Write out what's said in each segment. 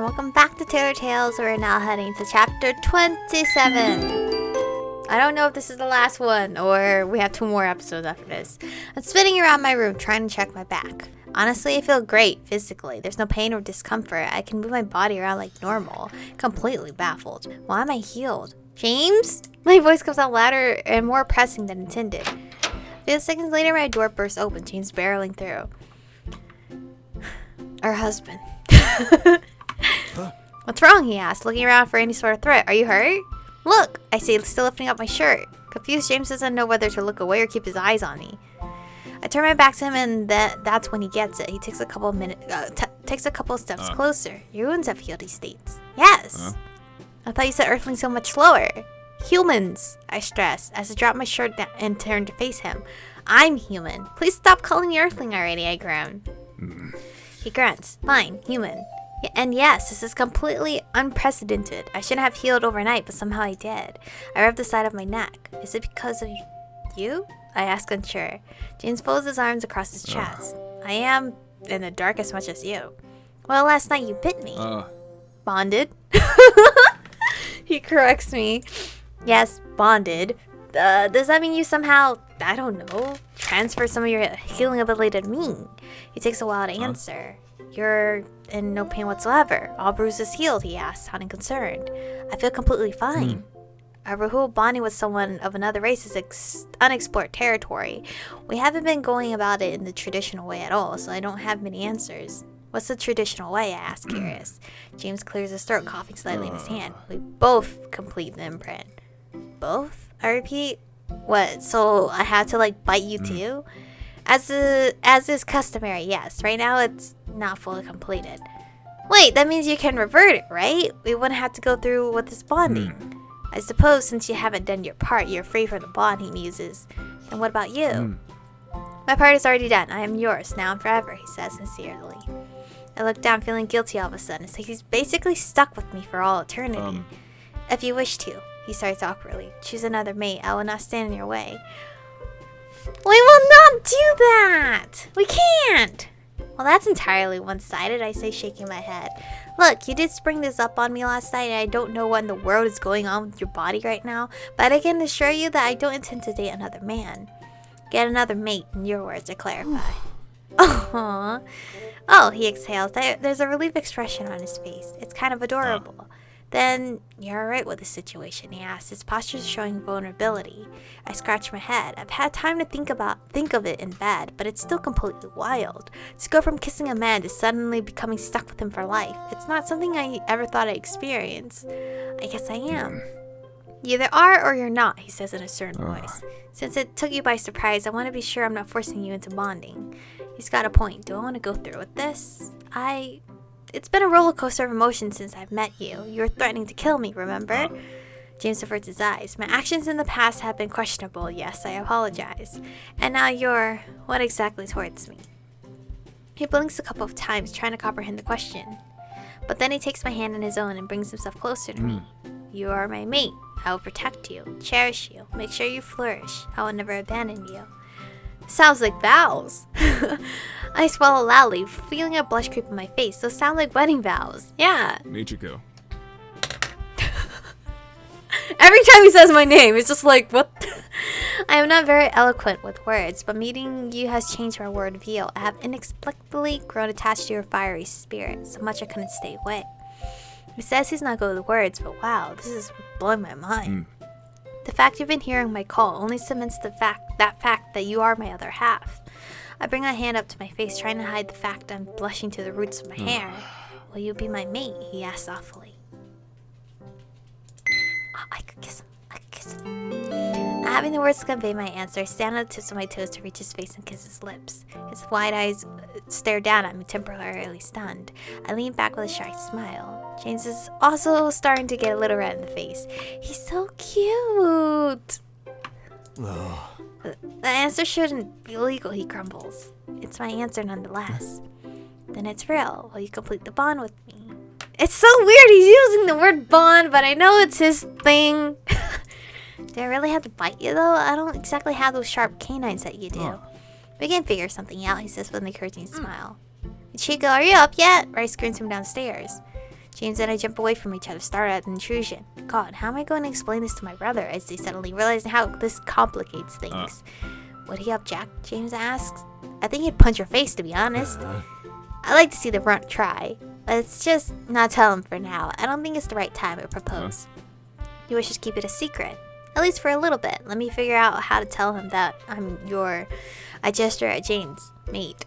welcome back to Tailor Tales. We're now heading to chapter 27. I don't know if this is the last one or we have 2 more episodes after this. I'm spinning around my room trying to check my back. Honestly, I feel great physically. There's no pain or discomfort. I can move my body around like normal. Completely baffled. Why am I healed? James? My voice comes out louder and more pressing than intended. A few seconds later, my door bursts open. James barreling through. Our husband. What's wrong? He asked, looking around for any sort of threat. Are you hurt? Look, I say, still lifting up my shirt. Confused, James doesn't know whether to look away or keep his eyes on me. I turn my back to him, and that's when he gets it. He takes a couple of steps closer. Your wounds have healed, he states. Yes. I thought you said Earthlings so much slower. Humans, I stress, as I drop my shirt down and turn to face him. I'm human. Please stop calling me Earthling already, I groan. He grunts. Fine, human. And yes, this is completely unprecedented. I shouldn't have healed overnight, but somehow I did. I rubbed the side of my neck. Is it because of you? I ask, unsure. James folds his arms across his chest. I am in the dark as much as you. Well, last night you bit me. Bonded? He corrects me. Yes, bonded. Does that mean you somehow, I don't know, transfer some of your healing ability to me? He takes a while to answer. You're in no pain whatsoever. All bruises healed, he asks, sounding concerned. I feel completely fine. Rahul bonding with someone of another race is unexplored territory. We haven't been going about it in the traditional way at all, so I don't have many answers. What's the traditional way? I ask, curious. James clears his throat, coughing slightly in his hand. We both complete the imprint. Both? I repeat. What, so I had to bite you too? As is customary, yes. Right now it's not fully completed. Wait, that means you can revert it, right? We wouldn't have to go through with this bonding. I suppose since you haven't done your part, you're free from the bond, he muses. Then what about you? My part is already done. I am yours, now and forever, he says sincerely. I look down, feeling guilty all of a sudden. It's like he's basically stuck with me for all eternity. If you wish to, he starts awkwardly. Choose another mate. I will not stand in your way. We will not do that! We can't! Well, that's entirely one-sided, I say, shaking my head. Look, you did spring this up on me last night, and I don't know what in the world is going on with your body right now, but I can assure you that I don't intend to date another man. Get another mate, in your words, I clarify. Aww. Oh, he exhales. There's a relief expression on his face. It's kind of adorable. Then, you're alright with the situation, he asks, his posture showing vulnerability. I scratch my head. I've had time to think of it in bed, but it's still completely wild. To go from kissing a man to suddenly becoming stuck with him for life. It's not something I ever thought I'd experience. I guess I am. You either are or you're not, he says in a certain voice. Since it took you by surprise, I want to be sure I'm not forcing you into bonding. He's got a point. Do I want to go through with this? It's been a roller coaster of emotions since I've met you. You were threatening to kill me, remember? James averts his eyes. My actions in the past have been questionable. Yes, I apologize. And now you're... what exactly towards me? He blinks a couple of times, trying to comprehend the question. But then he takes my hand in his own and brings himself closer to me. You are my mate. I will protect you, cherish you, make sure you flourish. I will never abandon you. Sounds like vows. I swallow loudly, feeling a blush creep on my face. Those sound like wedding vows. Yeah. Michiko. Every time he says my name, it's just like, what? I am not very eloquent with words, but meeting you has changed my worldview. I have inexplicably grown attached to your fiery spirit, so much I couldn't stay away. He says he's not good with words, but wow, this is blowing my mind. The fact you've been hearing my call only cements the fact that you are my other half. I bring a hand up to my face, trying to hide the fact I'm blushing to the roots of my hair. Will you be my mate? He asks softly. Oh, I could kiss him. Not having the words to convey my answer, I stand on the tips of my toes to reach his face and kiss his lips. His wide eyes stare down at me, temporarily stunned. I lean back with a shy smile. James is also starting to get a little red in the face. He's so cute. The answer shouldn't be legal, he grumbles. It's my answer nonetheless. Then it's real. Will you complete the bond with me? It's so weird he's using the word bond, but I know it's his thing. Do I really have to bite you though? I don't exactly have those sharp canines that you do. We can figure something out, he says with an encouraging smile. Chico, are you up yet? Rice screams from downstairs. James and I jump away from each other, startled at the intrusion. God, how am I going to explain this to my brother? I say suddenly, realizing how this complicates things. Would he object? James asks. I think he'd punch your face, to be honest. I like to see the runt try. Let's just not tell him for now. I don't think it's the right time to propose. You wish to keep it a secret. At least for a little bit. Let me figure out how to tell him that I'm your... I gesture at James. Mate.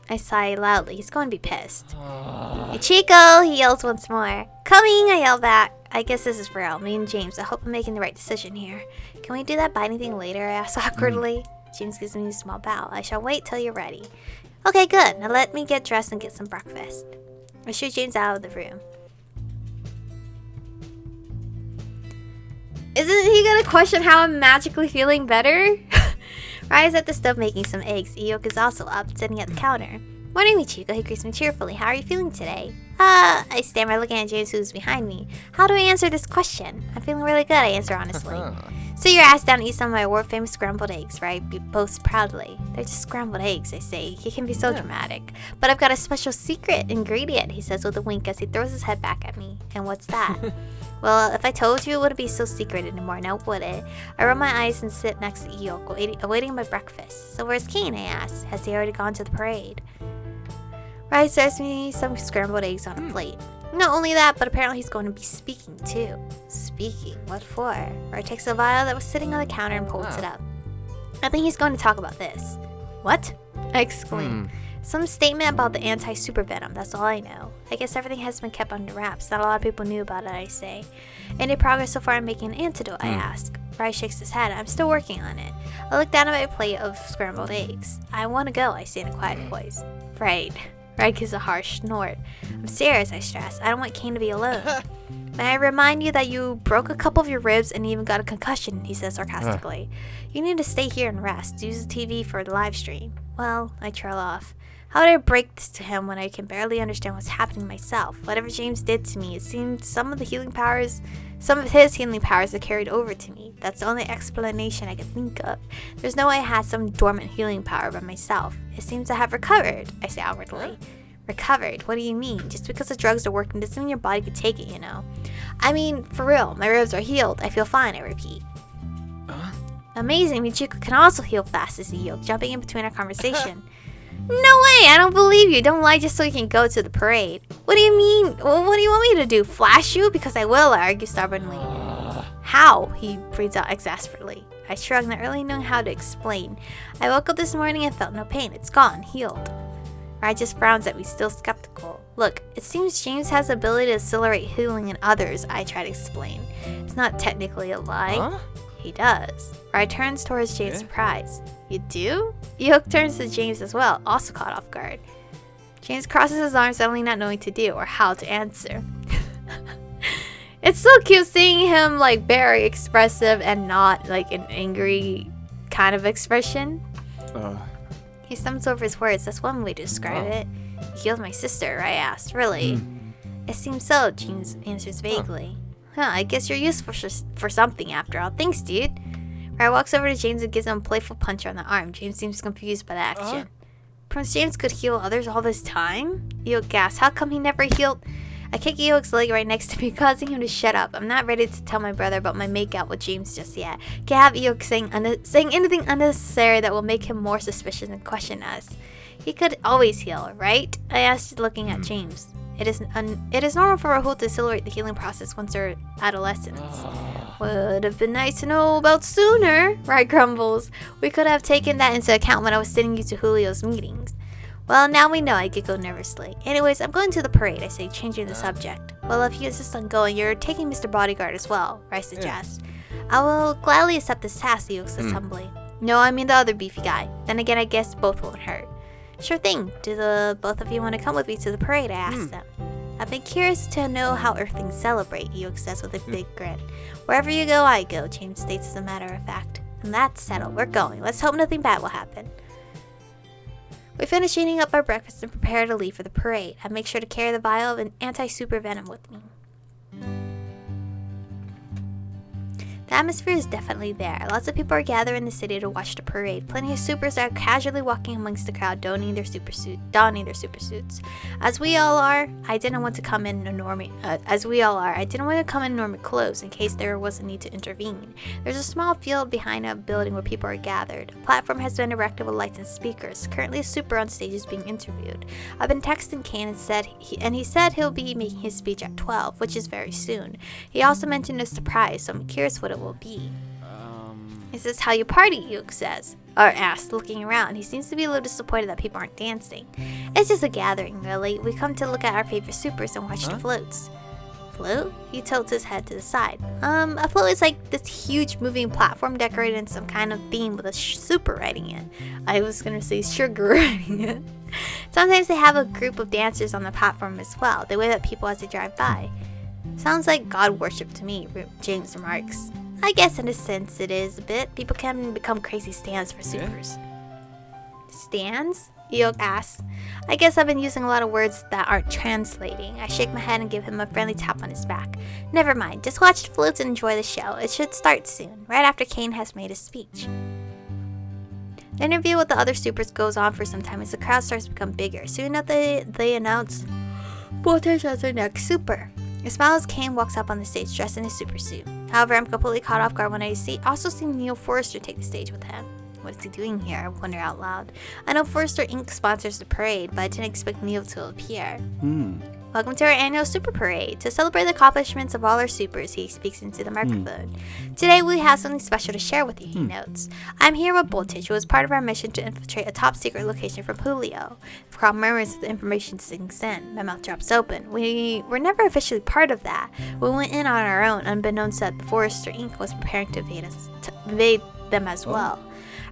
I sigh loudly. He's going to be pissed. Hey, Chico! He yells once more. Coming! I yell back. I guess this is for real. Me and James. I hope I'm making the right decision here. Can we do that by anything later? I ask awkwardly. James gives me a small bow. I shall wait till you're ready. Okay, good. Now let me get dressed and get some breakfast. I shoo James out of the room. Isn't he gonna question how I'm magically feeling better? Rai's at the stove making some eggs. Iyok is also up, sitting at the counter. Morning, Michiko. He greets me cheerfully. How are you feeling today? I stammer, looking at James, who's behind me. How do I answer this question? I'm feeling really good, I answer honestly. So you're asked down to eat some of my world-famous scrambled eggs, right? Boast proudly. They're just scrambled eggs, I say. He can be so dramatic. But I've got a special secret ingredient, he says with a wink as he throws his head back at me. And what's that? Well, if I told you, it wouldn't be so secret anymore, now would it? I roll my eyes and sit next to Iyok, awaiting my breakfast. So where's Kane, I ask. Has he already gone to the parade? Rai serves me some scrambled eggs on a plate. Not only that, but apparently he's going to be speaking too. Speaking? What for? Rai takes a vial that was sitting on the counter and pulls it up. I think he's going to talk about this. What? I exclaim. Some statement about the anti-super venom, that's all I know. I guess everything has been kept under wraps. Not a lot of people knew about it, I say. Any progress so far in making an antidote, I ask. Rai shakes his head. I'm still working on it. I look down at my plate of scrambled eggs. I want to go, I say in a quiet voice. Right. Rai gives a harsh snort. I'm serious, I stress. I don't want Kane to be alone. May I remind you that you broke a couple of your ribs and even got a concussion, he says sarcastically. You need to stay here and rest. Use the TV for the live stream. Well, I trail off. How would I break this to him when I can barely understand what's happening myself? Whatever James did to me, it seemed some of his healing powers are carried over to me. That's the only explanation I can think of. There's no way I had some dormant healing power by myself. It seems I have recovered, I say outwardly. Recovered? What do you mean? Just because the drugs are working doesn't mean your body could take it, you know. I mean, for real, my ribs are healed. I feel fine, I repeat. Amazing, Michiko can also heal fast, says Iyok, jumping in between our conversation. No way, I don't believe you. Don't lie just so you can go to the parade. What do you mean? Well, what do you want me to do? Flash you? Because I will, I argue stubbornly. How? He breathes out exasperately. I shrug, not really knowing how to explain. I woke up this morning and felt no pain. It's gone, healed. Rai just frowns at me, still skeptical. Look, it seems James has the ability to accelerate healing in others, I try to explain. It's not technically a lie. Huh? He does. Rai turns towards James, surprised. You do? Iyok turns to James as well, also caught off guard. James crosses his arms, suddenly not knowing what to do or how to answer. It's so cute seeing him like very expressive and not like an angry kind of expression. He stumbles over his words. That's one way to describe it. You healed my sister, I asked. Really? It seems so, James answers vaguely. I guess you're useful for something after all. Thanks, dude. Rai walks over to James and gives him a playful punch on the arm. James seems confused by the action. Prince James could heal others all this time? Iyok gasps. How come he never healed? I kick Iyok's leg right next to me, causing him to shut up. I'm not ready to tell my brother about my makeout with James just yet. Can't have Iyok saying anything unnecessary that will make him more suspicious and question us. He could always heal, right? I asked, looking at James. It is normal for Rahul to accelerate the healing process once they're adolescents. Would have been nice to know about sooner, Rai grumbles. We could have taken that into account when I was sending you to Julio's meetings. Well, now we know, I giggle nervously. Anyways, I'm going to the parade, I say, changing the subject. Well, if you insist on going, you're taking Mr. Bodyguard as well, Rai suggests. I will gladly accept this task, Iyok says humbly. No, I mean the other beefy guy. Then again, I guess both won't hurt. Sure thing. Do the both of you want to come with me to the parade? I asked them. I've been curious to know how Earthlings celebrate, Iyok says with a big grin. Wherever you go, I go, James states as a matter of fact. And that's settled. We're going. Let's hope nothing bad will happen. We finish eating up our breakfast and prepare to leave for the parade. I make sure to carry the vial of an anti-super venom with me. The atmosphere is definitely there. Lots of people are gathered in the city to watch the parade. Plenty of supers are casually walking amongst the crowd, donning their super suits. As we all are, I didn't want to come in normie clothes in case there was a need to intervene. There's a small field behind a building where people are gathered. A platform has been erected with lights and speakers. Currently, a super on stage is being interviewed. I've been texting Kane and he said he'll be making his speech at 12, which is very soon. He also mentioned a surprise, so I'm curious what it will be. Is this how you party? Yuk asked, looking around. He seems to be a little disappointed that people aren't dancing. It's just a gathering, really. We come to look at our favorite supers and watch the floats. Float? He tilts his head to the side. A float is like this huge moving platform decorated in some kind of theme with a super riding it. I was gonna say sugar riding it. Sometimes they have a group of dancers on the platform as well. They wave at people as they drive by. Sounds like God worship to me, James remarks. I guess in a sense it is a bit. People can become crazy stands for supers. Stands? Eok asks. I guess I've been using a lot of words that aren't translating. I shake my head and give him a friendly tap on his back. Never mind, just watch the floats and enjoy the show. It should start soon, right after Kane has made his speech. The interview with the other supers goes on for some time as the crowd starts to become bigger. Soon enough they announce Voltage as their next super. I smile as Kane walks up on the stage dressed in his super suit. However, I'm completely caught off guard when I also see Neil Forrester take the stage with him. What is he doing here? I wonder out loud. I know Forrester Inc. sponsors the parade, but I didn't expect Neil to appear. Welcome to our annual super parade. To celebrate the accomplishments of all our supers, he speaks into the microphone. Today we have something special to share with you, he notes. I'm here with Voltage, who is part of our mission to infiltrate a top secret location from Julio. The crowd murmurs as the information sinks in. My mouth drops open. We were never officially part of that. We went in on our own, unbeknownst that Forrester Inc. was preparing to invade them as well.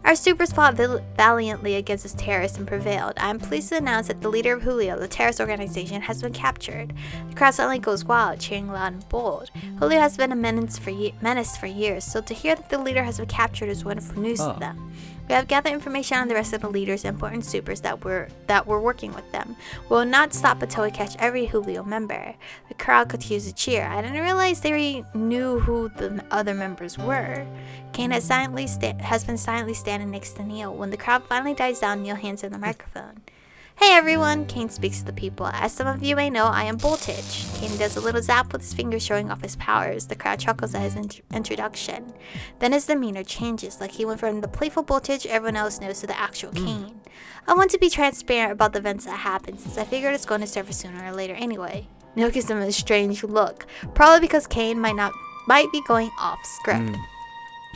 Our supers fought valiantly against this terrorist and prevailed. I am pleased to announce that the leader of Julio, the terrorist organization, has been captured. The crowd suddenly goes wild, cheering loud and bold. Julio has been a menace for years, so to hear that the leader has been captured is wonderful news to them. We have gathered information on the rest of the leaders and important supers that we're working with them. We will not stop until we catch every Julio member. The crowd could use a cheer. I didn't realize they knew who the other members were. Kane has been silently standing next to Neil. When the crowd finally dies down, Neil hands him the microphone. Hey everyone, Kane speaks to the people. As some of you may know, I am Voltage. Kane does a little zap with his fingers showing off his powers. The crowd chuckles at his introduction. Then his demeanor changes, like he went from the playful Voltage everyone else knows to the actual Kane. I want to be transparent about the events that happened, since I figured it's going to surface sooner or later anyway. Neil gives him a strange look, probably because Kane might be going off script.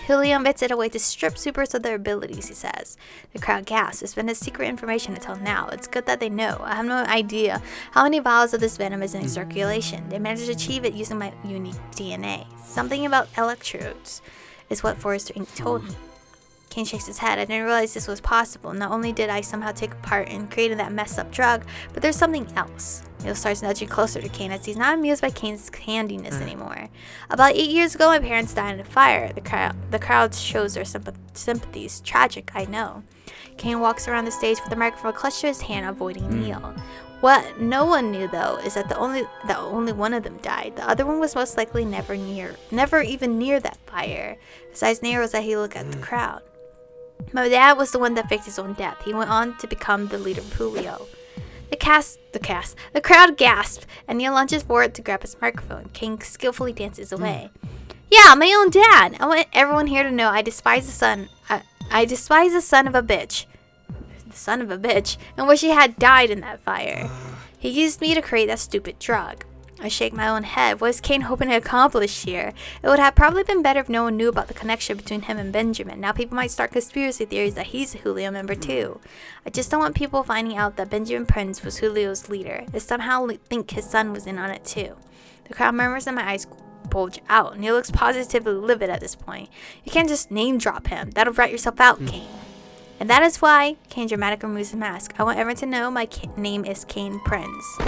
Julio invented a way to strip supers of their abilities, he says. The crowd gasps. It's been his secret information until now. It's good that they know. I have no idea how many vials of this venom is in circulation. They managed to achieve it using my unique DNA. Something about electrodes is what Forrester Inc. told me. Kane shakes his head. I didn't realize this was possible. Not only did I somehow take a part in creating that messed up drug, but there's something else. Neil starts nudging closer to Kane as he's not amused by Kane's handiness anymore. About 8 years ago, my parents died in a fire. The crowd shows their sympathies. Tragic, I know. Kane walks around the stage with the microphone clutched to his hand, avoiding Neil. What no one knew, though, is that only one of them died. The other one was most likely never even near that fire. His eyes narrow as he looked at the crowd. My dad was the one that faked his own death. He went on to become the leader of Julio. The crowd gasped, and Neil lunges forward to grab his microphone. Kane skillfully dances away. Yeah, my own dad. I want everyone here to know I despise the son. I despise the son of a bitch. The son of a bitch, and wish he had died in that fire. He used me to create that stupid drug. I shake my own head. What is Kane hoping to accomplish here? It would have probably been better if no one knew about the connection between him and Benjamin. Now people might start conspiracy theories that he's a Julio member too. I just don't want people finding out that Benjamin Prince was Julio's leader. They somehow think his son was in on it too. The crowd murmurs and my eyes bulge out. Neil looks positively livid at this point. You can't just name drop him. That'll rat yourself out, Kane. And that is why Kane dramatically removes his mask. I want everyone to know my name is Kane Prince.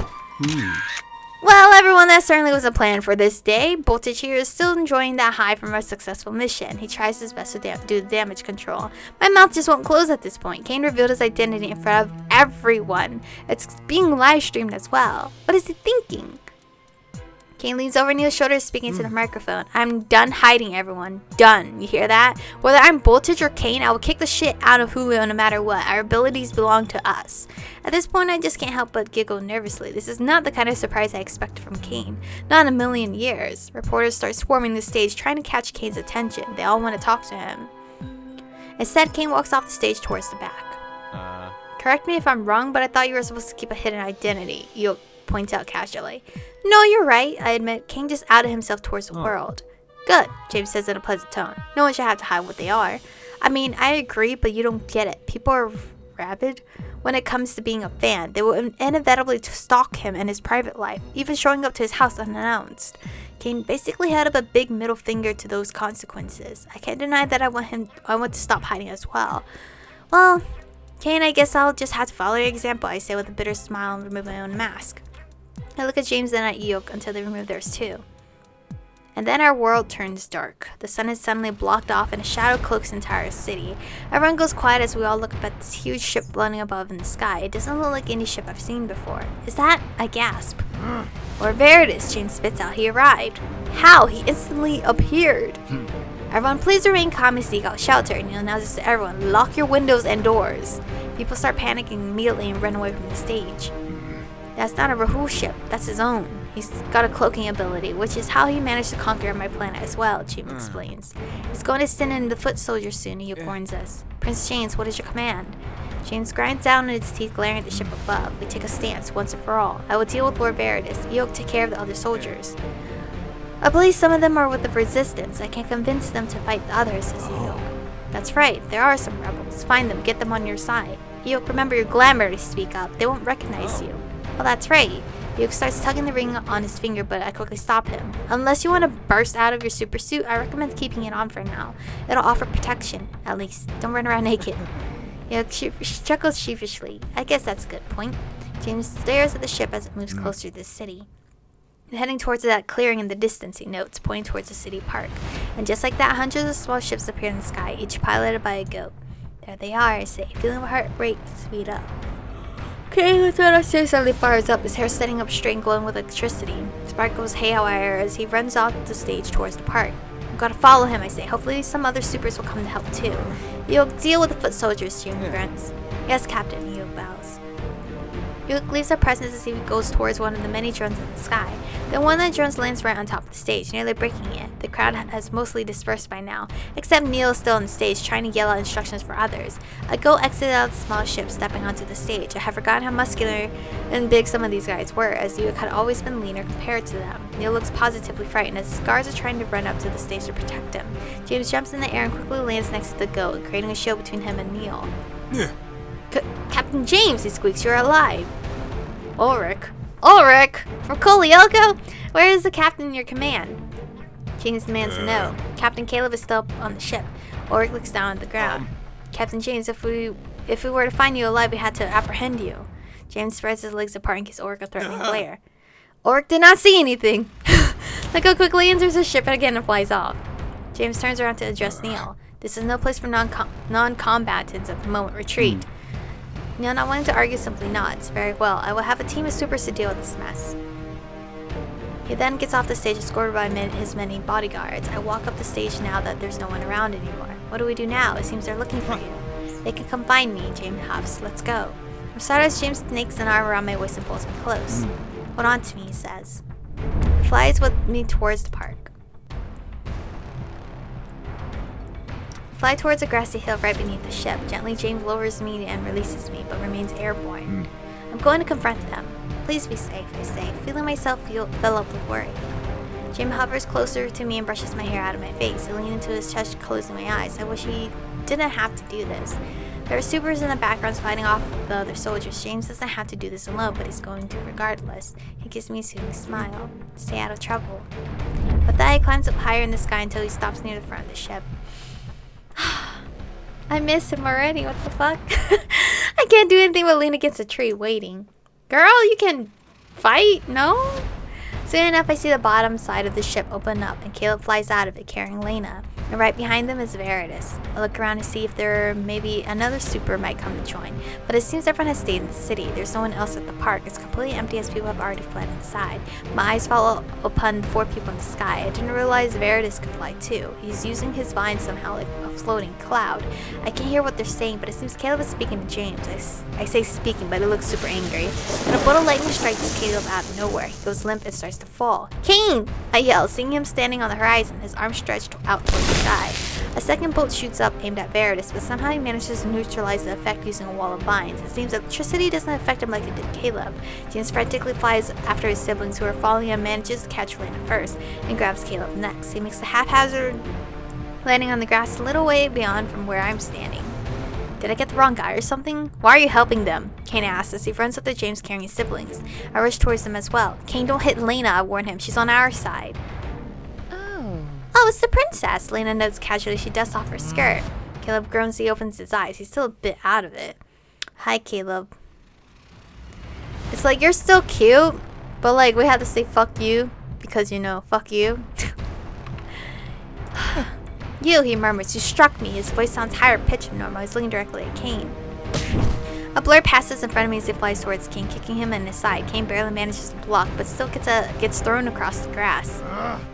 Well, everyone, that certainly was a plan for this day. Voltage here is still enjoying that high from our successful mission. He tries his best to do the damage control. My mouth just won't close at this point. Kane revealed his identity in front of everyone. It's being live streamed as well. What is he thinking? Kane leans over Neil's shoulder, speaking to the microphone. I'm done hiding, everyone. Done. You hear that? Whether I'm Voltage or Kane, I will kick the shit out of Julio no matter what. Our abilities belong to us. At this point, I just can't help but giggle nervously. This is not the kind of surprise I expected from Kane. Not in a million years. Reporters start swarming the stage, trying to catch Kane's attention. They all want to talk to him. Instead, Kane walks off the stage towards the back. Correct me if I'm wrong, but I thought you were supposed to keep a hidden identity. You'll point out casually. No, you're right, I admit. King just outed himself towards the world. Good, James says in a pleasant tone. No one should have to hide what they are. I mean, I agree, but you don't get it. People are rabid when it comes to being a fan. They will inevitably stalk him in his private life, even showing up to his house unannounced. Kane basically held up a big middle finger to those consequences. I can't deny that I want to stop hiding as well. Well, Kane, I guess I'll just have to follow your example, I say with a bitter smile and remove my own mask. I look at James and at Eok until they remove theirs too. And then our world turns dark. The sun is suddenly blocked off and a shadow cloaks the entire city. Everyone goes quiet as we all look up at this huge ship floating above in the sky. It doesn't look like any ship I've seen before. Is that? I gasp. Or there it is, James spits out. He arrived. How? He instantly appeared. Everyone, please remain calm and seek out shelter. Neil announces to everyone, lock your windows and doors. People start panicking immediately and run away from the stage. That's not a Rahul ship, that's his own. He's got a cloaking ability, which is how he managed to conquer my planet as well, James explains. He's going to send in the foot soldiers soon, he warns us. Prince James, what is your command? James grinds down in his teeth, glaring at the ship above. We take a stance, once and for all. I will deal with Lord Veritas. Eok, take care of the other soldiers. I believe some of them are with the resistance. I can't convince them to fight the others, says Eok. That's right, there are some rebels. Find them, get them on your side. Eok, remember your glamour to speak up. They won't recognize you. Well, that's right. Eok starts tugging the ring on his finger, but I quickly stop him. Unless you want to burst out of your super suit, I recommend keeping it on for now. It'll offer protection, at least. Don't run around naked. Eok chuckles sheepishly. I guess that's a good point. James stares at the ship as it moves closer to the city. Heading towards that clearing in the distance, he notes, pointing towards the city park. And just like that, hundreds of small ships appear in the sky, each piloted by a goat. There they are, I say, feeling my heart rate speed up. Okay, Lieutenant suddenly fires up, his hair standing up straight and glowing with electricity. Spark goes haywire as he runs off the stage towards the park. I've got to follow him, I say. Hopefully some other supers will come to help too. Eok, deal with the foot soldiers, James grunts. Yes, Captain, Eok bows. Eok leaves our presence as he goes towards one of the many drones in the sky. Then one of the drones lands right on top of the stage, nearly breaking it. The crowd has mostly dispersed by now, except Neil is still on the stage, trying to yell out instructions for others. A goat exits out of the small ship, stepping onto the stage. I have forgotten how muscular and big some of these guys were, as Eok had always been leaner compared to them. Neil looks positively frightened as his guards are trying to run up to the stage to protect him. James jumps in the air and quickly lands next to the goat, creating a shield between him and Neil. Captain James, he squeaks, you're alive. Ulrich, from Kolielko? Where is the captain in your command? James demands to know. Captain Caleb is still up on the ship. Ulrich looks down at the ground. Captain James, if we were to find you alive, we had to apprehend you. James spreads his legs apart and gives Ulrich a threatening glare. Ulrich did not see anything. Look how quickly he enters the ship again and flies off. James turns around to address Neil. This is no place for non-combatants at the moment. Retreat. Neil, not wanting to argue, simply nods. Very well. I will have a team of supers to deal with this mess. He then gets off the stage, escorted by his many bodyguards. I walk up the stage now that there's no one around anymore. What do we do now? It seems they're looking for you. They can come find me, James huffs. Let's go. For starters, James snakes an arm around my waist and pulls me close. Hold on to me, he says. He flies with me towards the park. Fly towards a grassy hill right beneath the ship. Gently, James lowers me and releases me, but remains airborne. I'm going to confront them. Please be safe, I say, feeling myself fill up with worry. James hovers closer to me and brushes my hair out of my face. I lean into his chest, closing my eyes. I wish he didn't have to do this. There are supers in the background fighting off the other soldiers. James doesn't have to do this alone, but he's going to regardless. He gives me a soothing smile. Stay out of trouble. With that, he climbs up higher in the sky until he stops near the front of the ship. I miss him already, what the fuck? I can't do anything but lean against a tree waiting. Girl, you can fight? No? Soon enough, I see the bottom side of the ship open up, and Caleb flies out of it carrying Lena. And right behind them is Veritas. I look around to see if there maybe another super might come to join, but it seems everyone has stayed in the city. There's no one else at the park. It's completely empty as people have already fled inside. My eyes fall upon 4 people in the sky. I didn't realize Veritas could fly too. He's using his vine somehow like a floating cloud. I can't hear what they're saying, but it seems Caleb is speaking to James. I say speaking, but he looks super angry. And a bolt of lightning strikes Caleb out of nowhere. He goes limp and starts to fall. Kane! I yell, seeing him standing on the horizon, his arms stretched out towards the sky. A second bolt shoots up, aimed at Veritas, but somehow he manages to neutralize the effect using a wall of vines. It seems electricity doesn't affect him like it did Caleb. James frantically flies after his siblings who are falling and manages to catch Lena first, and grabs Caleb next. He makes a haphazard landing on the grass a little way beyond from where I'm standing. Did I get the wrong guy or something? Why are you helping them? Kane asks as he runs up to James carrying his siblings. I rush towards them as well. Kane, don't hit Lena, I warn him. She's on our side. Oh, it's the princess. Lena notes casually. She dusts off her skirt. Caleb groans. He opens his eyes. He's still a bit out of it. Hi, Caleb. It's like, you're still cute, but like, we have to say fuck you because, you know, fuck you. You, he murmurs. You struck me. His voice sounds higher pitched than normal. He's looking directly at Kane. A blur passes in front of me as he flies towards Kane, kicking him in his side. Kane barely manages to block, but still gets thrown across the grass.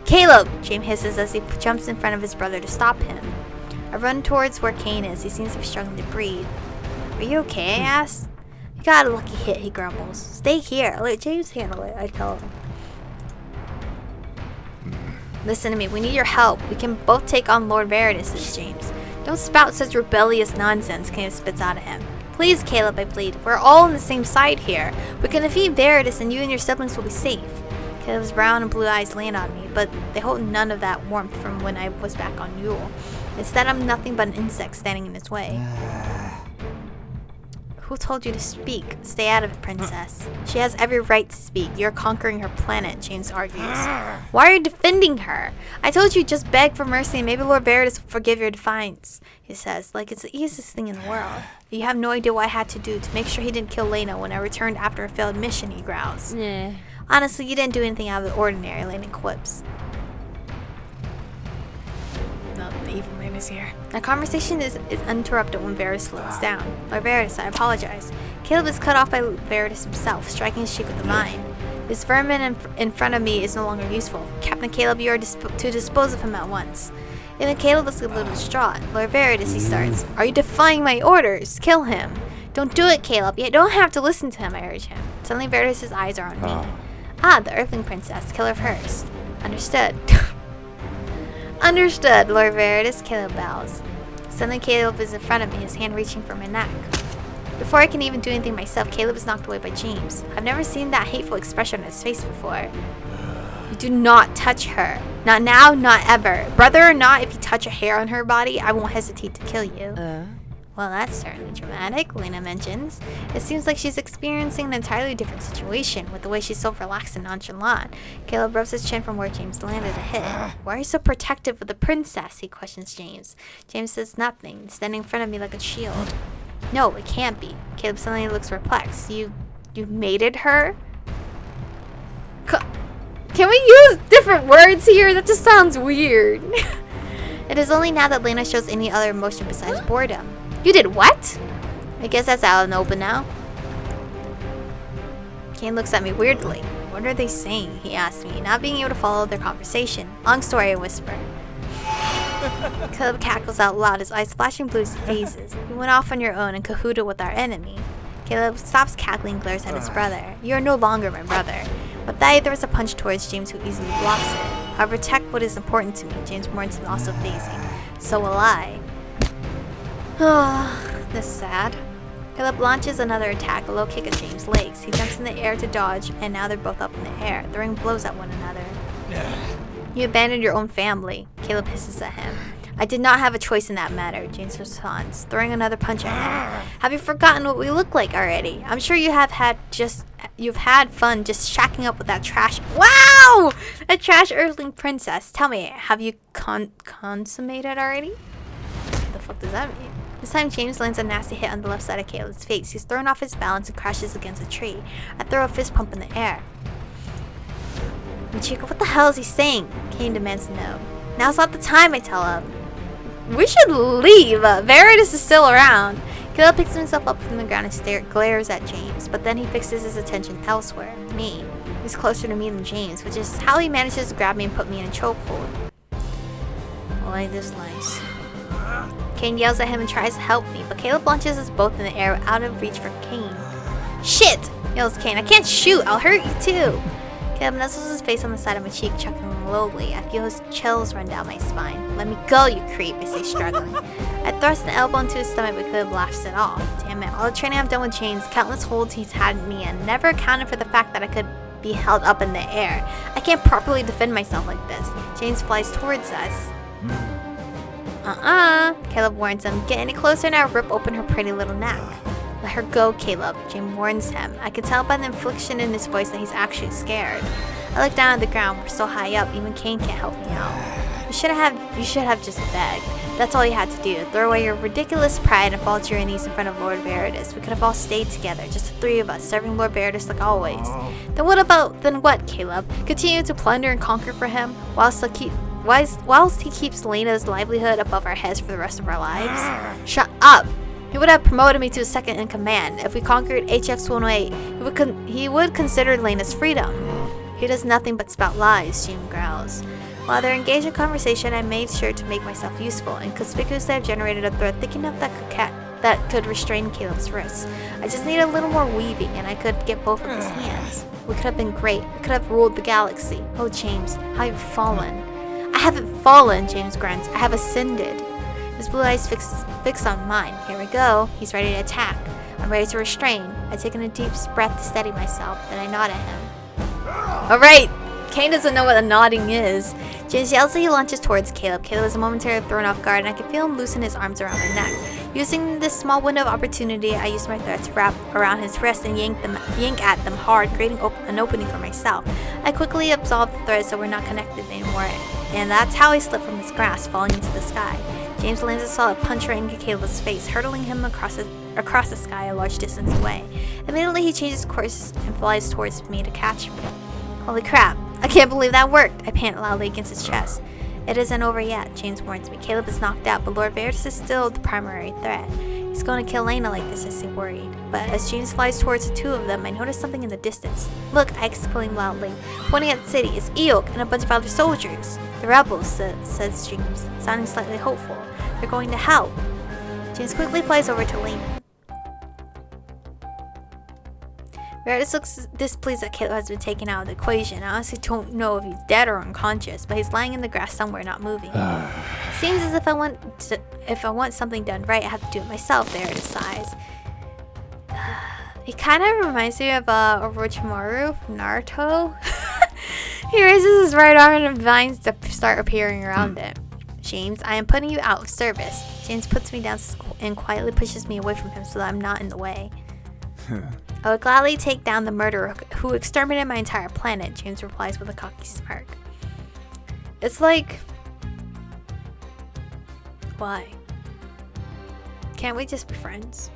Caleb! James hisses as he jumps in front of his brother to stop him. I run towards where Kane is. He seems to be struggling to breathe. Are you okay? I ask. You got a lucky hit, he grumbles. Stay here. Let James handle it, I tell him. Listen to me. We need your help. We can both take on Lord Veritas, says James. Don't spout such rebellious nonsense, Kane spits out at him. Please, Caleb, I plead. We're all on the same side here. We can defeat Veritas and you and your siblings will be safe. Caleb's brown and blue eyes land on me, but they hold none of that warmth from when I was back on Yule. Instead, I'm nothing but an insect standing in his way. Who told you to speak? Stay out of it, princess. She has every right to speak. You're conquering her planet, James argues. Why are you defending her? I told you just beg for mercy and maybe Lord Veritas will forgive your defiance, he says, like it's the easiest thing in the world. You have no idea what I had to do to make sure he didn't kill Lena when I returned after a failed mission, he growls. Yeah. Honestly, you didn't do anything out of the ordinary, Lena quips. The evil man is here. The conversation is interrupted when Veritas slows down. Lord Veritas, I apologize. Caleb is cut off by Veritas himself, striking his cheek with a vine. This vermin in front of me is no longer useful. Captain Caleb, you are to dispose of him at once. Even Caleb is a little distraught. Lord Veritas, he starts. Are you defying my orders? Kill him. Don't do it, Caleb. You don't have to listen to him, I urge him. Suddenly Veritas' eyes are on me. Ah, the Earthling Princess. Kill her first. Understood. Understood, Lord Veritas. Caleb bows. Suddenly Caleb is in front of me, his hand reaching for my neck. Before I can even do anything myself, Caleb is knocked away by James. I've never seen that hateful expression on his face before. You do not touch her. Not now, not ever. Brother or not, if you touch a hair on her body, I won't hesitate to kill you. Well, that's certainly dramatic, Lena mentions. It seems like she's experiencing an entirely different situation with the way she's so relaxed and nonchalant. Caleb rubs his chin from where James landed a hit. Why are you so protective of the princess? He questions James. James says nothing, standing in front of me like a shield. No, it can't be. Caleb suddenly looks perplexed. You mated her? Can we use different words here? That just sounds weird. It is only now that Lena shows any other emotion besides boredom. You did what? I guess that's out in the open now. Kane looks at me weirdly. What are they saying? He asks me, not being able to follow their conversation. Long story, I whisper. Caleb cackles out loud, his eyes flashing blue as he phases. You went off on your own and cahooted with our enemy. Caleb stops cackling and glares at his brother. You are no longer my brother. With that, he throws a punch towards James, who easily blocks it. I'll protect what is important to me, James warns him, also phasing. So will I. This is sad. Caleb launches another attack, a low kick at James' legs. He jumps in the air to dodge, and now they're both up in the air, throwing blows at one another. You abandoned your own family, Caleb hisses at him. I did not have a choice in that matter, James responds, throwing another punch at him. Have you forgotten what we look like already? I'm sure you've had fun just shacking up with that trash. Wow! A trash Earthling princess. Tell me, have you consummated already? What the fuck does that mean? This time James lands a nasty hit on the left side of Caleb's face. He's thrown off his balance and crashes against a tree. I throw a fist pump in the air. Michiko, what the hell is he saying? Kane demands to know. Now's not the time, I tell him. We should leave. Veritas is still around. Caleb picks himself up from the ground and glares at James, but then he fixes his attention elsewhere. Me. He's closer to me than James, which is how he manages to grab me and put me in a chokehold. Like this nice. Kane yells at him and tries to help me, but Caleb launches us both in the air out of reach for Kane. Shit! Yells Kane. I can't shoot. I'll hurt you too. Caleb nuzzles his face on the side of my cheek, chuckling lowly. I feel his chills run down my spine. Let me go, you creep, I say, struggling. I thrust an elbow into his stomach, but Caleb laughs it off. Damn it, all the training I've done with James, countless holds he's had me, and never accounted for the fact that I could be held up in the air. I can't properly defend myself like this. James flies towards us. Caleb warns him. Get any closer and I'll rip open her pretty little neck. Let her go, Caleb, James warns him. I can tell by the inflection in his voice that he's actually scared. I look down at the ground. We're so high up, even Kane can't help me out. You should have just begged. That's all you had to do. Throw away your ridiculous pride and fall to your knees in front of Lord Veritas. We could have all stayed together, just the three of us, serving Lord Veritas like always. Then what, Caleb? Continue to plunder and conquer for him, whilst he keeps Lena's livelihood above our heads for the rest of our lives? Shut up! He would have promoted me to a second in command. If we conquered HX-108, he would consider Lena's freedom. He does nothing but spout lies, James growls. While they're engaged in conversation, I made sure to make myself useful and conspicuously have generated a thread thick enough that could restrain Caleb's wrists. I just need a little more weaving and I could get both of his hands. We could have been great. We could have ruled the galaxy. Oh, James, how you've fallen. I haven't fallen, James grunts. I have ascended. His blue eyes fixed on mine. Here we go. He's ready to attack. I'm ready to restrain. I've taken a deep breath to steady myself, then I nod at him. Alright! Kane doesn't know what a nodding is. James yells as he launches towards Caleb. Caleb is momentarily thrown off guard, and I can feel him loosen his arms around my neck. Using this small window of opportunity, I use my thread to wrap around his wrist and yank at them hard, creating an opening for myself. I quickly absolve the thread so we're not connected anymore, and that's how I slip from his grasp, falling into the sky. James lands a solid punch right into Caleb's face, hurtling him across the sky a large distance away. Immediately, he changes course and flies towards me to catch me. Holy crap! I can't believe that worked! I pant loudly against his chest. It isn't over yet, James warns me. Caleb is knocked out, but Lord Veritas is still the primary threat. He's going to kill Lena like this, I say, worried. But as James flies towards the two of them, I notice something in the distance. Look, I exclaim loudly. Pointing at the city is Eok and a bunch of other soldiers. The rebels, says James, sounding slightly hopeful. They're going to help. James quickly flies over to Lena. Veritas looks displeased that Caleb has been taken out of the equation. I honestly don't know if he's dead or unconscious, but he's lying in the grass somewhere, not moving. Seems as if I want something done right, I have to do it myself, Veritas sighs. He kind of reminds me of Orochimaru from Naruto. He raises his right arm and vines start appearing around it. James, I am putting you out of service. James puts me down and quietly pushes me away from him so that I'm not in the way. I would gladly take down the murderer who exterminated my entire planet, James replies with a cocky smirk. It's like... Why? Can't we just be friends?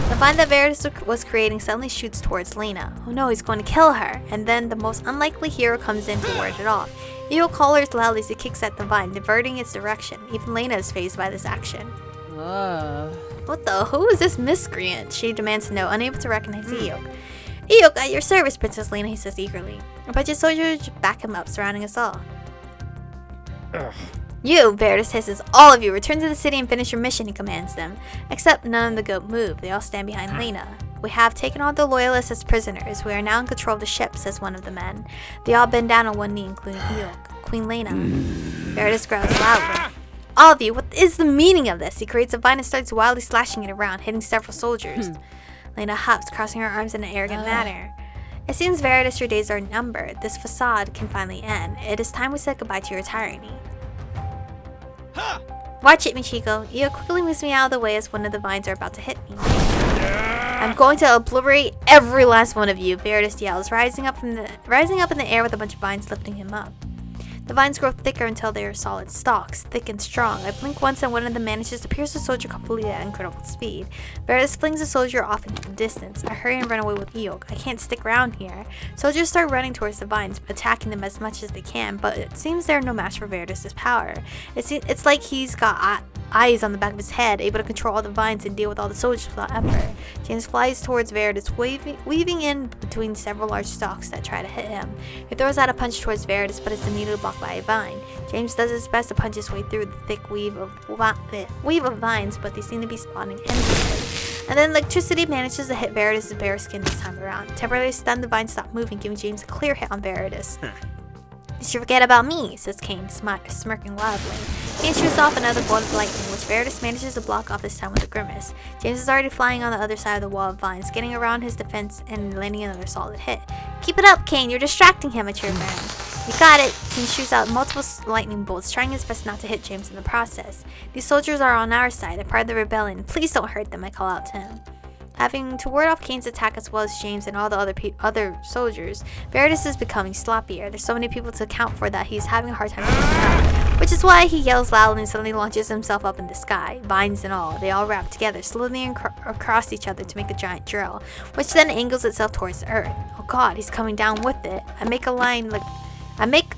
The vine that Veritas was creating suddenly shoots towards Lena. Oh no, he's going to kill her. And then the most unlikely hero comes in to ward it off. Eok hollers loudly as he kicks at the vine, diverting its direction. Even Lena is fazed by this action. What the? Who is this miscreant? She demands to know, unable to recognize Eok. Eok, at your service, Princess Lena, he says eagerly. A bunch of soldiers back him up, surrounding us all. You, Veritas hisses, all of you, return to the city and finish your mission, he commands them. Except none of the goat move. They all stand behind Lena. We have taken all the loyalists as prisoners. We are now in control of the ship, says one of the men. They all bend down on one knee, including Eok. Queen Lena. Veritas growls loudly. All of you, what is the meaning of this? He creates a vine and starts wildly slashing it around, hitting several soldiers. Lena huffs, crossing her arms in an arrogant manner. It seems, Veritas, your days are numbered. This facade can finally end. It is time we said goodbye to your tyranny. Watch it, Michiko. Eok quickly moves me out of the way as one of the vines are about to hit me. I'm going to obliterate every last one of you, Veritas yells, rising up in the air with a bunch of vines lifting him up. The vines grow thicker until they are solid stalks, thick and strong. I blink once and one of them manages to pierce the soldier completely at incredible speed. Veritas flings the soldier off into the distance. I hurry and run away with Eok. I can't stick around here. Soldiers start running towards the vines, attacking them as much as they can, but it seems they're no match for Veritas' power. It's like he's got eyes on the back of his head, able to control all the vines and deal with all the soldiers without effort. James flies towards Veritas, weaving in between several large stalks that try to hit him. He throws out a punch towards Veritas, but it's immediately blocked by a vine. James does his best to punch his way through the thick weave of vines, but they seem to be spawning endlessly. And then electricity manages to hit Veritas' bare skin this time around. Temporarily stunned, the vines stop moving, giving James a clear hit on Veritas. Did you forget about me? Says Kane, smirking wildly. Kane shoots off another bolt of lightning, which Veritas manages to block off this time with a grimace. James is already flying on the other side of the wall of vines, getting around his defense and landing another solid hit. Keep it up, Kane, you're distracting him, I cheer Baron. You got it! Kane shoots out multiple lightning bolts, trying his best not to hit James in the process. These soldiers are on our side, they're part of the rebellion. Please don't hurt them, I call out to him. Having to ward off Kane's attack as well as James and all the other soldiers, Veritas is becoming sloppier. There's so many people to account for that he's having a hard time keeping up, which is why he yells loudly and suddenly launches himself up in the sky, vines and all. They all wrap together, slowly across each other to make a giant drill, which then angles itself towards the earth. Oh god, he's coming down with it. I make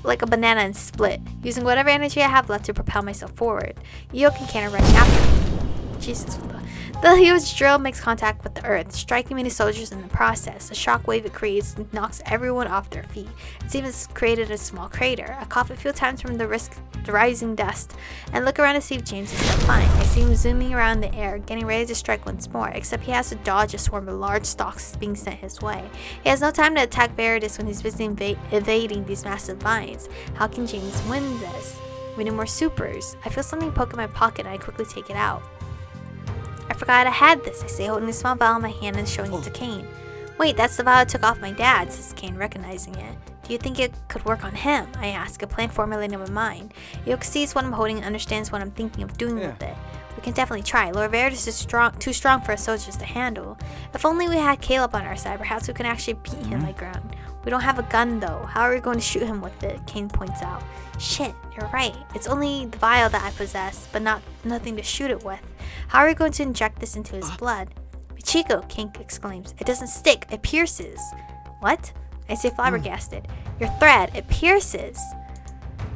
like a banana and split, using whatever energy I have left to propel myself forward. Eok and Kane are running after me. Jesus, the huge drill makes contact with the earth, striking many soldiers in the process. The shockwave it creates knocks everyone off their feet. It's even created a small crater. I cough a few times from the rising dust and look around to see if James is still flying. I see him zooming around the air, getting ready to strike once more, except he has to dodge a swarm of large stalks being sent his way. He has no time to attack Veritas when he's busy evading these massive vines. How can James win this? We need more supers. I feel something poke in my pocket and I quickly take it out. I forgot I had this, I say, holding a small vial in my hand and showing it to Kane. Wait, that's the vial I took off my dad, says Kane, recognizing it. Do you think it could work on him? I ask, a plan formulating in my mind. Eok sees what I'm holding and understands what I'm thinking of doing with it. We can definitely try. Lord Veritas is too strong for us soldiers to handle. If only we had Caleb on our side, perhaps we could actually beat him, I groan. We don't have a gun though. How are we going to shoot him with it? Kane points out. Shit, you're right. It's only the vial that I possess, but nothing to shoot it with. How are we going to inject this into his blood? Chico, Kane exclaims. It doesn't stick, it pierces. What? I say flabbergasted. Your thread, it pierces.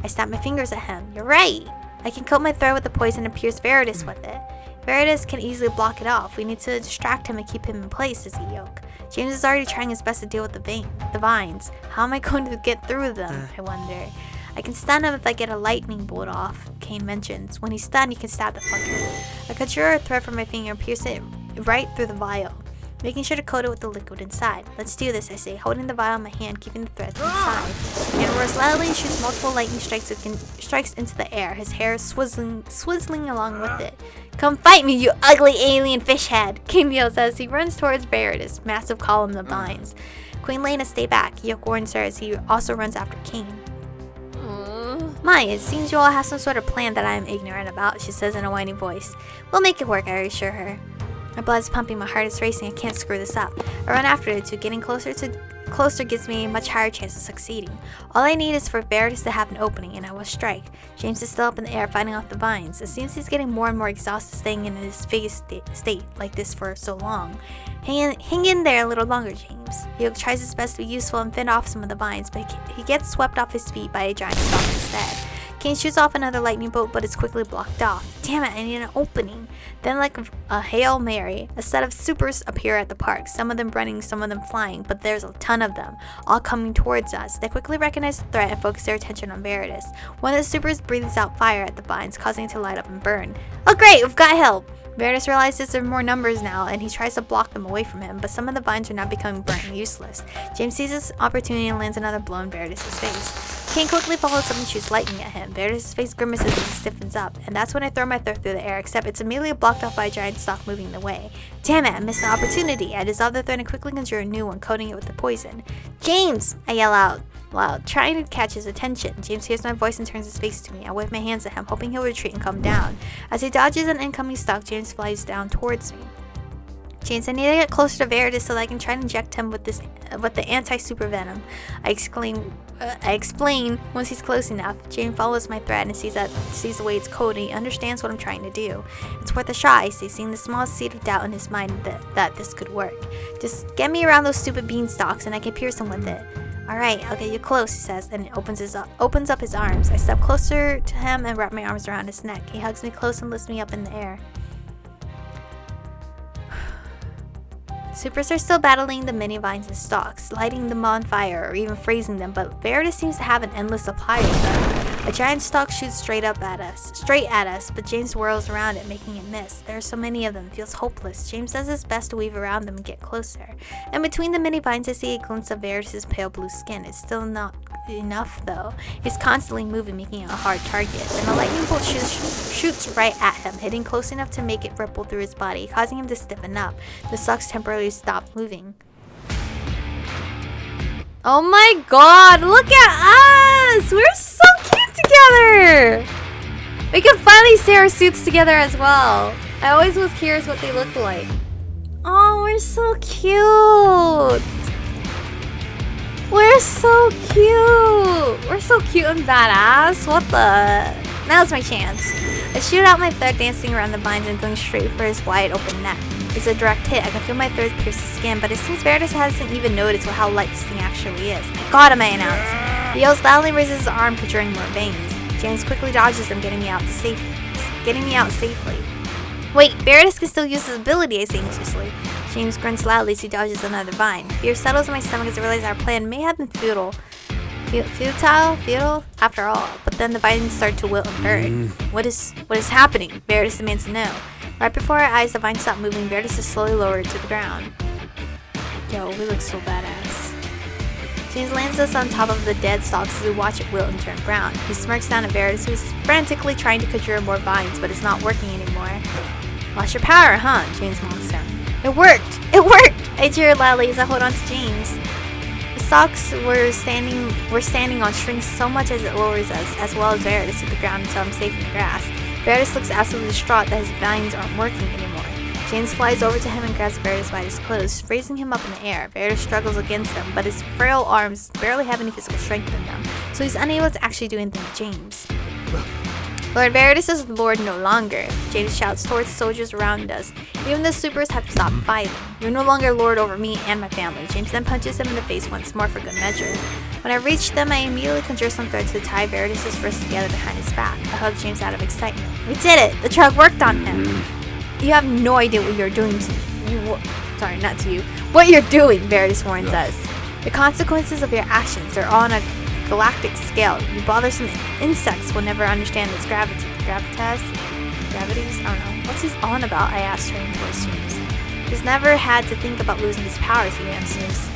I snap my fingers at him. You're right. I can coat my thread with the poison and pierce Veritas with it. Veritas can easily block it off. We need to distract him and keep him in place, says Eok. James is already trying his best to deal with the vines. How am I going to get through them, I wonder. I can stun him if I get a lightning bolt off, Kane mentions. When he's stunned, you can stab the fucker. I cut a thread from my finger and pierce it right through the vial, making sure to coat it with the liquid inside. Let's do this, I say, holding the vial in my hand, keeping the thread inside. And roars loudly and shoots multiple lightning strikes into the air, his hair swizzling along with it. Come fight me, you ugly alien fish head, Kane yells as he runs towards Veritas, massive column of vines. Queen Lena, stay back, Eok warns her as he also runs after Kane. My, it seems you all have some sort of plan that I am ignorant about, she says in a whiny voice. We'll make it work, I reassure her. My blood's pumping, my heart is racing, I can't screw this up. I run after the two, getting closer gives me a much higher chance of succeeding. All I need is for Veritas to have an opening, and I will strike. James is still up in the air fighting off the vines. It seems he's getting more and more exhausted staying in his phase state like this for so long. Hang in there a little longer, James. Eok tries his best to be useful and fend off some of the vines, but he gets swept off his feet by a giant stalk instead. Kane shoots off another lightning bolt, but it's quickly blocked off. Damn it, I need an opening. Then, like a Hail Mary, a set of supers appear at the park, some of them running, some of them flying, but there's a ton of them, all coming towards us. They quickly recognize the threat and focus their attention on Veritas. One of the supers breathes out fire at the vines, causing it to light up and burn. Oh great, we've got help! Veritas realizes there are more numbers now, and he tries to block them away from him, but some of the vines are now becoming burnt and useless. James sees this opportunity and lands another blow in Veritas' face. Kane quickly follows up and shoots lightning at him. Veritas' face grimaces as he stiffens up, and that's when I throw my thread through the air, except it's immediately blocked off by a giant stalk moving the way. Damn it, I missed the opportunity. I dissolve the thread and quickly conjure a new one, coating it with the poison. James! I yell out loud, trying to catch his attention. James hears my voice and turns his face to me. I wave my hands at him, hoping he'll retreat and come down. As he dodges an incoming stalk, James flies down towards me. James, I need to get closer to Veritas so that I can try to inject him with the anti-super venom. I explain once he's close enough. James follows my thread and sees the way it's coded. He understands what I'm trying to do. It's worth a shot, I say, seeing the smallest seed of doubt in his mind that this could work. Just get me around those stupid beanstalks and I can pierce him with it. Alright, I'll get you close, he says, and opens up his arms. I step closer to him and wrap my arms around his neck. He hugs me close and lifts me up in the air. Supers are still battling the mini vines and stalks, lighting them on fire or even freezing them, but Veritas seems to have an endless supply of them. A giant stalk shoots straight at us, but James whirls around it, making it miss. There are so many of them, it feels hopeless. James does his best to weave around them and get closer. And between the mini vines, I see a glimpse of Veritas' pale blue skin. It's still not enough, though. He's constantly moving, making it a hard target. Then a lightning bolt shoots right at him, hitting close enough to make it ripple through his body, causing him to stiffen up. The stalks temporarily stop moving. Oh my god, look at us! We're so cute together! We can finally see our suits together as well. I always was curious what they look like. Oh, we're so cute! We're so cute! We're so cute and badass. What the? Now's my chance. I shoot out my thread, dancing around the vines and going straight for his wide open neck. It's a direct hit. I can feel my thread pierce his skin, but it seems Veritas hasn't even noticed how light this thing actually is. I got him, I announce. He yells loudly and raises his arm, conjuring more veins. James quickly dodges them, getting me out safely. Wait, Veritas can still use his ability, I say anxiously. James grunts loudly as he dodges another vine. Fear settles in my stomach as I realize our plan may have been futile after all. But then the vines start to wilt and burn. What is happening? Veritas demands to know. Right before our eyes, the vines stop moving. Veritas is slowly lowered to the ground. Yo, we look so badass. James lands us on top of the dead stalks as we watch it wilt and turn brown. He smirks down at Veritas, who is frantically trying to conjure more vines, but it's not working anymore. Lost your power, huh? James mocks him. It worked! It worked! I jeer loudly as I hold on to James. The stalks were standing on strings so much as it lowers us, as well as Veritas, to the ground until I'm safe in the grass. Veritas looks absolutely distraught that his vines aren't working anymore. James flies over to him and grabs Veritas by his clothes, raising him up in the air. Veritas struggles against them, but his frail arms barely have any physical strength in them, so he's unable to actually do anything to James. Lord Veritas is Lord no longer. James shouts towards the soldiers around us. Even the supers have to stop fighting. You're no longer Lord over me and my family. James then punches him in the face once more for good measure. When I reach them, I immediately conjure some threads to tie Veritas' wrists together behind his back. I hug James out of excitement. We did it! The drug worked on him! You have no idea what you're doing What you're doing, Veritas warns us. The consequences of your actions are on a galactic scale. You bothersome insects will never understand its gravities? I don't know. What's he on about? I asked, turning towards James. He's never had to think about losing his powers, he answers.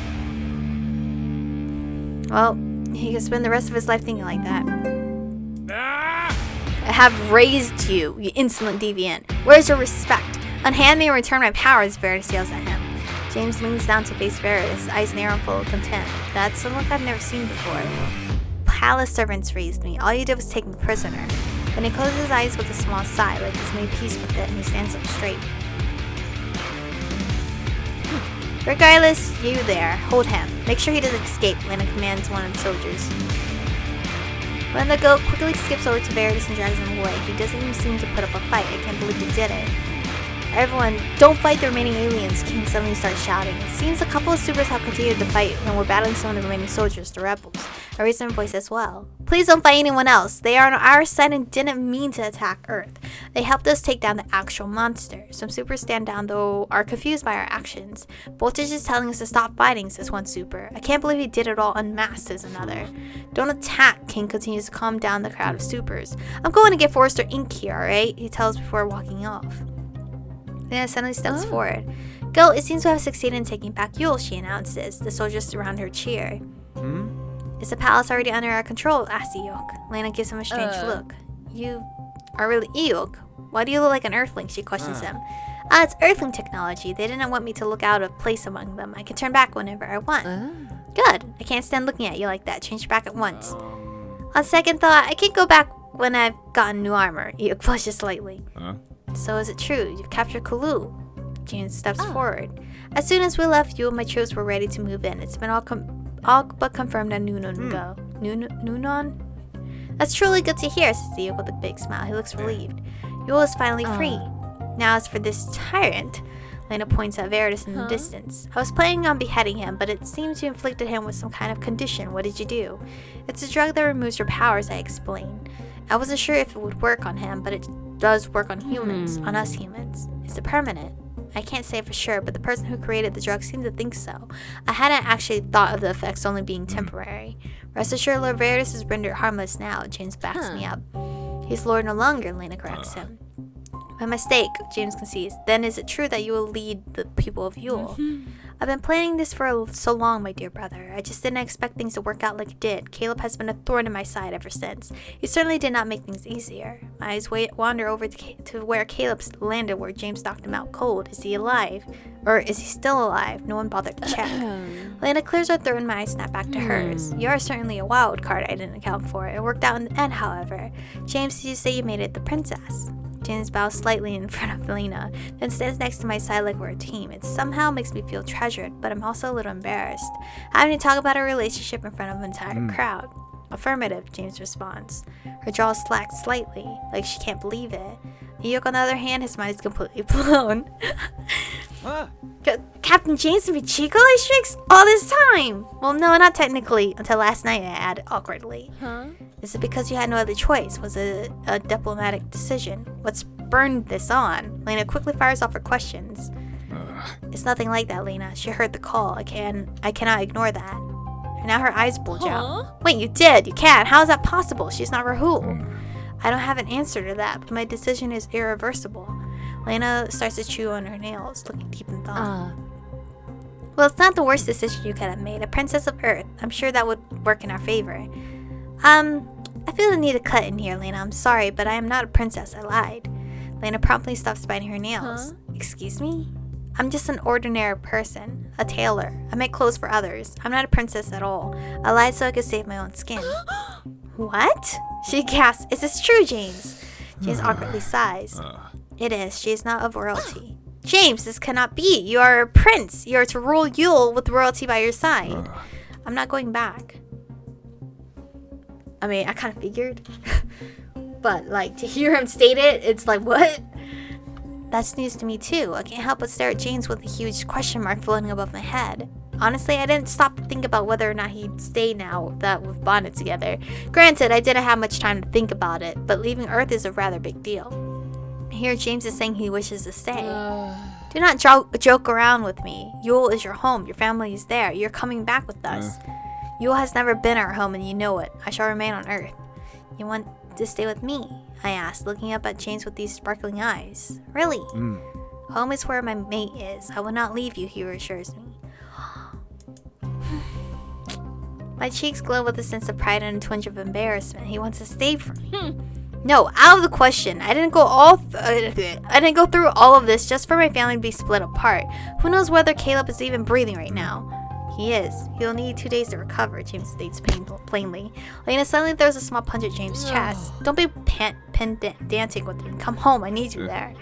Well, he can spend the rest of his life thinking like that. I have raised you, you insolent deviant. Where's your respect? Unhand me and return my powers, Veritas yells at him. James leans down to face Veritas, eyes narrow and full of contempt. That's a look I've never seen before. Palace servants raised me. All you did was take me prisoner. Then he closes his eyes with a small sigh, like he's made peace with it, and he stands up straight. Regardless, you there. Hold him. Make sure he doesn't escape, Lena commands one of the soldiers. When the goat quickly skips over to Veritas and drags him away, he doesn't even seem to put up a fight. I can't believe he did it. Everyone, don't fight the remaining aliens, King suddenly starts shouting. It seems a couple of supers have continued to fight and were battling some of the remaining soldiers, the rebels. I raised my voice as well. Please don't fight anyone else. They are on our side and didn't mean to attack Earth. They helped us take down the actual monster. Some supers stand down, though, are confused by our actions. Voltage is telling us to stop fighting, says one super. I can't believe he did it all unmasked, says another. Don't attack, King continues to calm down the crowd of supers. I'm going to get Forrester Inc. here, alright? He tells before walking off. Then suddenly steps forward. Go, it seems we have succeeded in taking back Yule, she announces. The soldiers surround her cheer. Is the palace already under our control? Asks Eeyok. Lena gives him a strange look. You are really Eeyok? Why do you look like an Earthling? She questions him. It's Earthling technology. They didn't want me to look out of place among them. I can turn back whenever I want. Good. I can't stand looking at you like that. Change back at once. On second thought, I can't go back when I've gotten new armor. Eeyok flushes slightly. So is it true? You've captured Kulu? James steps forward. As soon as we left, you and my troops were ready to move in. It's been all but confirmed a noon ago. Noonon? That's truly good to hear, says Yule with a big smile. He looks relieved. Yule is finally free. Now as for this tyrant, Lena points at Veritas in the distance. I was planning on beheading him, but it seemed to inflicted him with some kind of condition. What did you do? It's a drug that removes your powers, I explained. I wasn't sure if it would work on him, but it does work on humans, on us humans. Is it permanent? I can't say for sure, but the person who created the drug seemed to think so. I hadn't actually thought of the effects only being temporary. Rest assured, Lord Veritas is rendered harmless now. James backs me up. He's Lord no longer, Lena corrects him. My mistake, James concedes. Then is it true that you will lead the people of Yule? I've been planning this for so long, my dear brother. I just didn't expect things to work out like it did. Caleb has been a thorn in my side ever since. He certainly did not make things easier. My eyes wander over to where Caleb's landed, where James knocked him out cold. Is he alive? Or is he still alive? No one bothered to check. Lena clears her throat and my eyes snap back to hers. You are certainly a wild card I didn't account for. It worked out in the end, however. James, did you say you made it the princess? James bows slightly in front of Lena, then stands next to my side like we're a team. It somehow makes me feel treasured, but I'm also a little embarrassed. Having to talk about our relationship in front of an entire crowd. Affirmative, James responds. Her jaw slacks slightly, like she can't believe it. Iyok, on the other hand, his mind is completely blown. Captain James and Michiko, I shrieks, all this time! Well, no, not technically, until last night, I added awkwardly. Is it because you had no other choice? Was it a diplomatic decision? What spurred this on? Lena quickly fires off her questions. It's nothing like that, Lena. She heard the call. I cannot ignore that. And now her eyes bulge out. Wait, you did? You can't. How is that possible? She's not Rahul. I don't have an answer to that, but my decision is irreversible. Lena starts to chew on her nails, looking deep in thought. Well, it's not the worst decision you could have made. A princess of Earth. I'm sure that would work in our favor. I feel the need to cut in here, Lena. I'm sorry, but I am not a princess. I lied. Lena promptly stops biting her nails. Excuse me? I'm just an ordinary person. A tailor. I make clothes for others. I'm not a princess at all. I lied so I could save my own skin. What? She gasps. Is this true, James? James awkwardly sighs. It is. She is not of royalty. James, this cannot be. You are a prince. You are to rule Yule with royalty by your side. I'm not going back. I mean, I kind of figured. But, like, to hear him state it, it's like, what? That's news to me, too. I can't help but stare at James with a huge question mark floating above my head. Honestly, I didn't stop to think about whether or not he'd stay now that we've bonded together. Granted, I didn't have much time to think about it, but leaving Earth is a rather big deal. Here, James is saying he wishes to stay. Do not joke around with me. Yule is your home. Your family is there. You're coming back with us. Yule has never been our home, and you know it. I shall remain on Earth. You want to stay with me? I asked, looking up at James with these sparkling eyes. Really? Home is where my mate is. I will not leave you, he reassures me. My cheeks glow with a sense of pride and a twinge of embarrassment. He wants to stay for me. No, out of the question. I didn't go through all of this just for my family to be split apart. Who knows whether Caleb is even breathing right now? He is. He'll need 2 days to recover, James states plainly. Lena suddenly throws a small punch at James' chest. Don't be dancing with him. Come home. I need you there.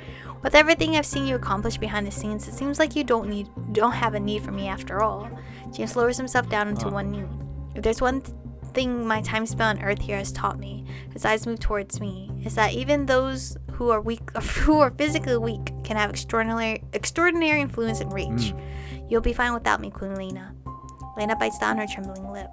With everything I've seen you accomplish behind the scenes, it seems like you don't have a need for me after all. James lowers himself down into one knee. If there's one thing my time spent on Earth here has taught me, his eyes move towards me, is that even those who are physically weak can have extraordinary influence and reach. You'll be fine without me, Queen Lena. Lena bites down her trembling lip.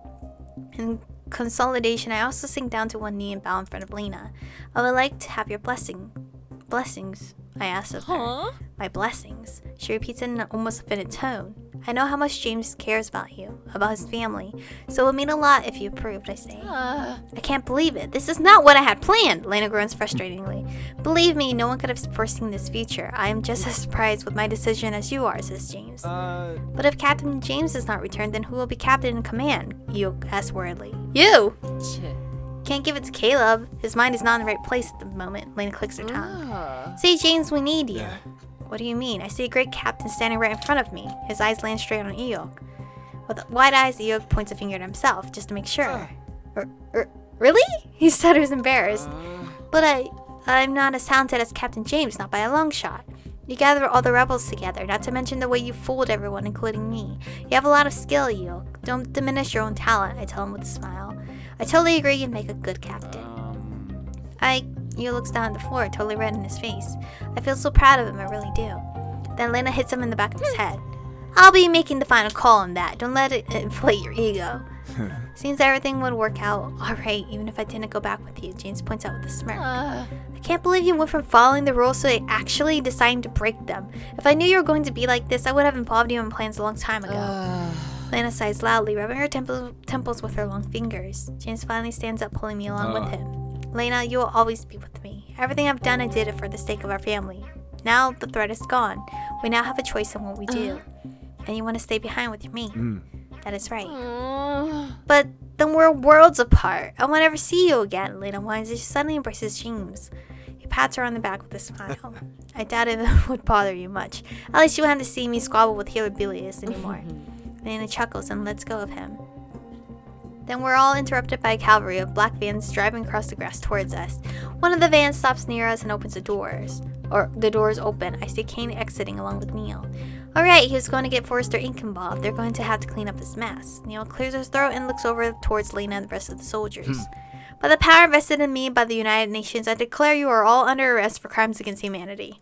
In consolidation, I also sink down to one knee and bow in front of Lena. I would like to have your blessings, I asked of her. My blessings. She repeats in an almost offended tone. I know how much James cares about you, about his family, so it would mean a lot if you approved, I say. I can't believe it. This is not what I had planned, Lena groans frustratingly. Believe me, no one could have foreseen this future. I am just as surprised with my decision as you are, says James. But if Captain James does not return, then who will be captain in command? Iyok asks worriedly. You! Can't give it to Caleb. His mind is not in the right place at the moment. Lena clicks her tongue. Say, James, we need you. What do you mean? I see a great captain standing right in front of me. His eyes land straight on Iyok. With wide eyes, Iyok points a finger at himself, just to make sure. Really? He stutters, embarrassed. But I'm not as talented as Captain James, not by a long shot. You gather all the rebels together, not to mention the way you fooled everyone, including me. You have a lot of skill, you. Don't diminish your own talent, I tell him with a smile. I totally agree you'd make a good captain. He looks down at the floor, totally red in his face. I feel so proud of him, I really do. Then Lena hits him in the back of his head. I'll be making the final call on that. Don't let it inflate your ego. Seems everything would work out alright, even if I didn't go back with you, James points out with a smirk. I can't believe you went from following the rules to actually deciding to break them. If I knew you were going to be like this, I would have involved you in plans a long time ago. Lena sighs loudly, rubbing her temples with her long fingers. James finally stands up, pulling me along with him. Lena, you will always be with me. Everything I've done, I did it for the sake of our family. Now the threat is gone. We now have a choice in what we do. And you want to stay behind with me. That is right. But then we're worlds apart. I won't ever see you again, Lena whines as she suddenly embraces James. He pats her on the back with a smile. I doubt it would bother you much. At least you wouldn't have to see me squabble with Healer Bilius anymore. Lena chuckles and lets go of him. Then we're all interrupted by a cavalry of black vans driving across the grass towards us. One of the vans stops near us and opens the doors. The doors open. I see Kane exiting along with Neil. Alright, he was going to get Forrester Inc. involved. They're going to have to clean up this mess. Neil clears his throat and looks over towards Lena and the rest of the soldiers. By the power vested in me by the United Nations, I declare you are all under arrest for crimes against humanity.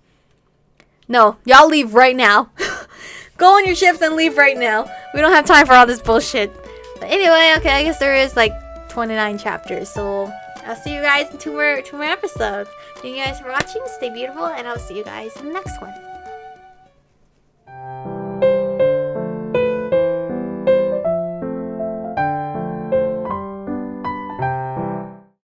No, y'all leave right now. Go on your ships and leave right now. We don't have time for all this bullshit. But anyway, okay, I guess there is like 29 chapters. So I'll see you guys in two more episodes. Thank you guys for watching. Stay beautiful, and I'll see you guys in the next one.